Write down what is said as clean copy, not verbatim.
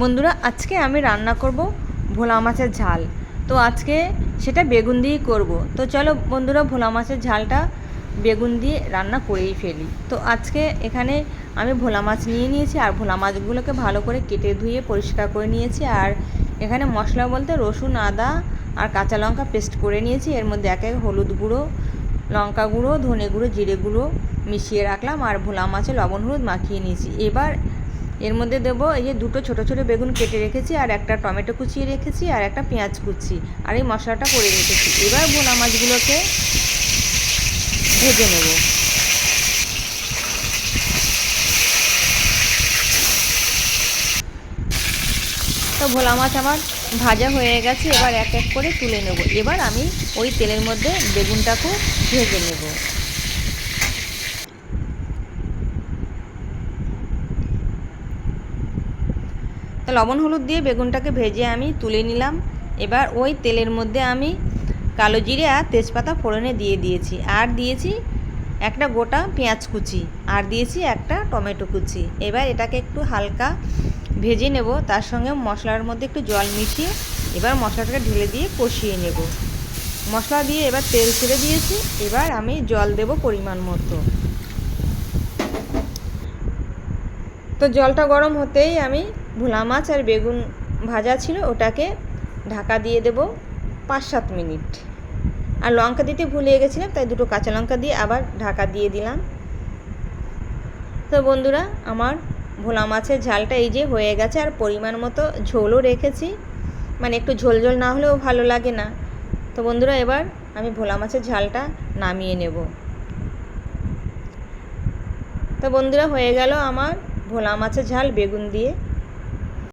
বন্ধুরা, আজকে আমি রান্না করব ভোলা মাছের ঝাল। তো আজকে সেটা বেগুন দিয়েই করব। তো চলো বন্ধুরা, ভোলা মাছের ঝালটা বেগুন দিয়ে রান্না করেই ফেলি। তো আজকে এখানে আমি ভোলা মাছ নিয়ে নিয়েছি, আর ভোলা মাছগুলোকে ভালো করে কেটে ধুয়ে পরিষ্কার করে নিয়েছি। আর এখানে মশলা বলতে রসুন, আদা আর কাঁচা লঙ্কা পেস্ট করে নিয়েছি। এর মধ্যে এক এক হলুদ গুঁড়ো, লঙ্কা গুঁড়ো, ধনে গুঁড়ো, জিরে গুঁড়ো মিশিয়ে রাখলাম, আর ভোলা মাছে লবণ হলুদ মাখিয়ে নিয়েছি। এবার এর মধ্যে দেবো এই যে দুটো ছোটো ছোটো বেগুন কেটে রেখেছি, আর একটা টমেটো কুচিয়ে রেখেছি, আর একটা পেঁয়াজ কুচি, আর এই মশলাটা করে রেখেছি। এবার ভোলা মাছগুলোকে ভেজে নেব। তো ভোলা মাছ আমার ভাজা হয়ে গেছে, এবার এক এক করে তুলে নেব। এবার আমি ওই তেলের মধ্যে বেগুনটাকেও ভেজে নেব। তো লবণ হলুদ দিয়ে বেগুনটাকে ভেজে আমি তুলে নিলাম। এবার ওই তেলের মধ্যে আমি কালো জিরে আর তেজপাতা ফোড়নে দিয়ে দিয়েছি, আর দিয়েছি একটা গোটা পেঁয়াজ কুচি, আর দিয়েছি একটা টমেটো কুচি। এবার এটাকে একটু হালকা ভেজে নেব, তার সঙ্গে মশলার মধ্যে একটু জল মিশিয়ে এবার মশলাটাকে ঢেলে দিয়ে কষিয়ে নেব। মশলা দিয়ে এবার তেল ছেড়ে দিয়েছি, এবার আমি জল দেব পরিমাণ মতো। তো জলটা গরম হতেই আমি ভোলা মাছ আর বেগুন ভাজা ছিল ওটাকে ঢাকা দিয়ে দেব 5-7 মিনিট। আর লঙ্কা দিতে ভুলে গেছিলাম, তাই দুটো কাঁচা লঙ্কা দিয়ে আবার ঢাকা দিয়ে দিলাম। তো বন্ধুরা, আমার ভোলা মাছের ঝালটা এই যে হয়ে গেছে, আর পরিমাণ মতো ঝোলও রেখেছি, মানে একটু ঝোল ঝোল না হলেও ভালো লাগে না। তো বন্ধুরা, এবার আমি ভোলা মাছের ঝালটা নামিয়ে নেব। তো বন্ধুরা, হয়ে গেল আমার ভোলা মাছের ঝাল বেগুন দিয়ে।